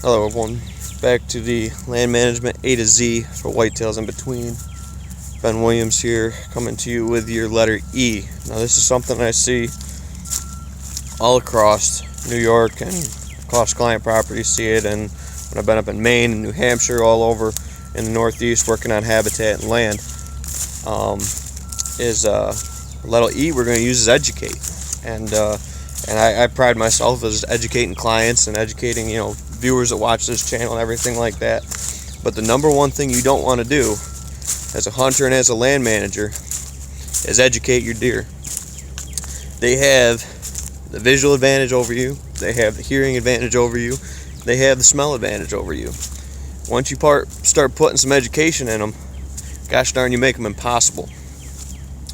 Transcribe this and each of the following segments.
Hello everyone, back to the land management A to Z for whitetails in between. Ben Williams here, coming to you with your letter E. Now this is something I see all across New York and across client properties. See it, and when I've been up in Maine and New Hampshire, all over in the Northeast working on habitat and land, letter E we're going to use is educate. And I pride myself as educating clients and educating, viewers that watch this channel and everything like that. But the number one thing you don't want to do as a hunter and as a land manager is educate your deer. They have the visual advantage over you, they have the hearing advantage over you, they have the smell advantage over you. Once you start putting some education in them, gosh darn, you make them impossible.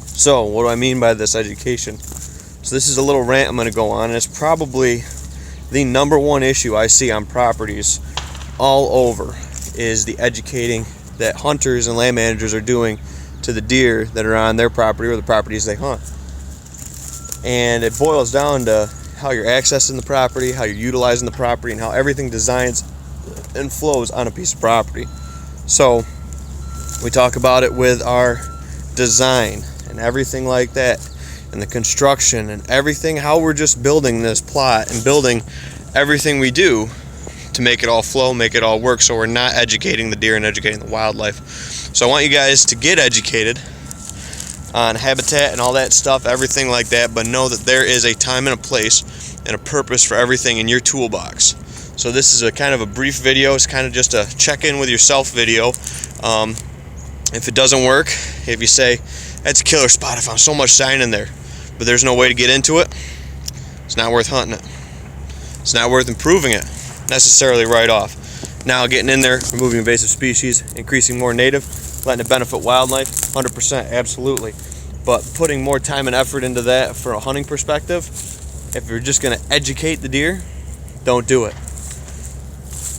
So what do I mean by this education? So this is a little rant I'm going to go on, and it's probably the number one issue I see on properties all over, is the educating that hunters and land managers are doing to the deer that are on their property or the properties they hunt. And it boils down to how you're accessing the property, how you're utilizing the property, and how everything designs and flows on a piece of property. So we talk about it with our design and everything like that, and the construction and everything, how we're just building this plot and building everything we do to make it all flow, make it all work, so we're not educating the deer and educating the wildlife. So I want you guys to get educated on habitat and all that stuff, everything like that, but know that there is a time and a place and a purpose for everything in your toolbox. So this is a kind of a brief video. It's kind of just a check-in with yourself video. If it doesn't work, if you say, that's a killer spot, I found so much sign in there, but there's no way to get into it, it's not worth hunting it. It's not worth improving it necessarily right off. Now getting in there, removing invasive species, increasing more native, letting it benefit wildlife, 100% absolutely. But putting more time and effort into that for a hunting perspective, if you're just going to educate the deer, don't do it.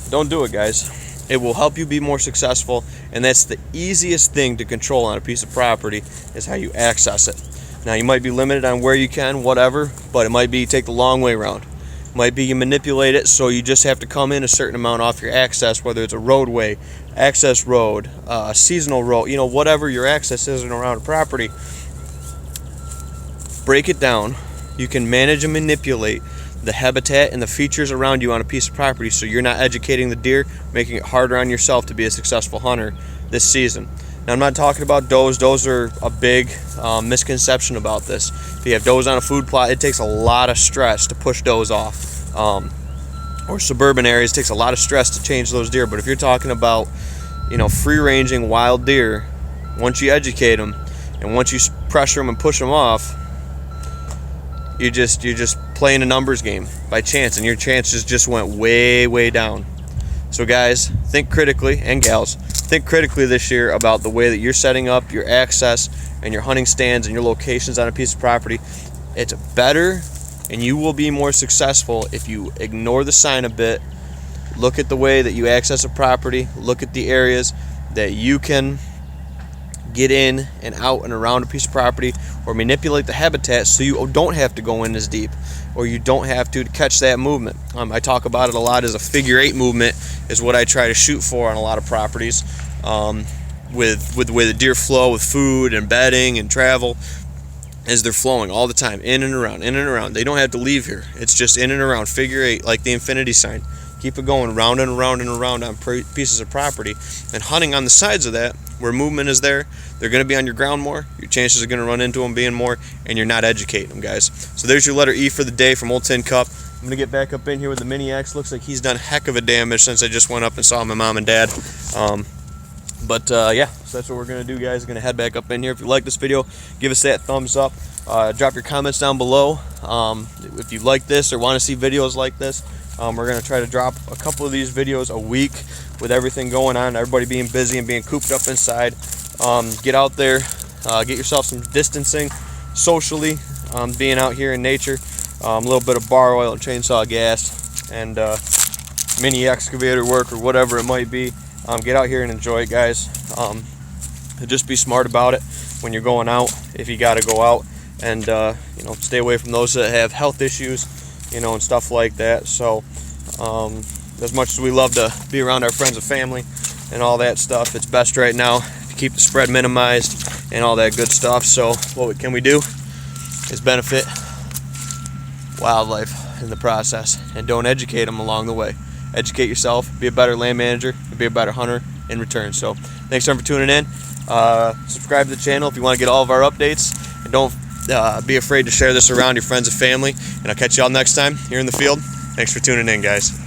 Don't do it, guys. It will help you be more successful, and that's the easiest thing to control on a piece of property, is how you access it. Now you might be limited on where you can, whatever, but it might be you take the long way around. It might be you manipulate it so you just have to come in a certain amount off your access, whether it's a roadway, access road, seasonal road, whatever your access is around a property. Break it down. You can manage and manipulate the habitat and the features around you on a piece of property, so you're not educating the deer, making it harder on yourself to be a successful hunter this season. Now I'm not talking about does. Does are a big misconception about this. If you have does on a food plot, it takes a lot of stress to push does off. Or suburban areas, it takes a lot of stress to change those deer. But if you're talking about, free-ranging wild deer, once you educate them and once you pressure them and push them off, you're just playing a numbers game by chance, and your chances just went way, way down. So guys, think critically, and gals, think critically this year about the way that you're setting up your access and your hunting stands and your locations on a piece of property. It's better, and you will be more successful if you ignore the sign a bit, look at the way that you access a property, look at the areas that you can get in and out and around a piece of property, or manipulate the habitat so you don't have to go in as deep, or you don't have to catch that movement. I talk about it a lot as a figure 8 movement is what I try to shoot for on a lot of properties, with the way the deer flow with food and bedding and travel, as they're flowing all the time, in and around, in and around. They don't have to leave here. It's just in and around, figure 8, like the infinity sign. Keep it going round and around and around on pieces of property, and hunting on the sides of that where movement is there. They're going to be on your ground more, your chances are going to run into them being more, and you're not educating them, guys. So there's your letter E for the day from Old Tin Cup. I'm going to get back up in here with the Mini X. Looks like he's done a heck of a damage since I just went up and saw my mom and dad. Yeah, so that's what we're going to do, guys. I'm going to head back up in here. If you like this video, give us that thumbs up. Drop your comments down below if you like this or want to see videos like this. We're going to try to drop a couple of these videos a week with everything going on, everybody being busy and being cooped up inside. Get out there, get yourself some distancing socially, being out here in nature, a little bit of bar oil and chainsaw gas and mini excavator work or whatever it might be. Get out here and enjoy it, guys. Just be smart about it when you're going out, if you got to go out, and stay away from those that have health issues, and stuff like that. So as much as we love to be around our friends and family and all that stuff, it's best right now to keep the spread minimized and all that good stuff. So what can we do is benefit wildlife in the process, and don't educate them along the way. Educate yourself, be a better land manager, and be a better hunter in return. So thanks everyone for tuning in. Subscribe to the channel if you want to get all of our updates, and don't be afraid to share this around your friends and family. And I'll catch y'all next time here in the field. Thanks for tuning in, guys.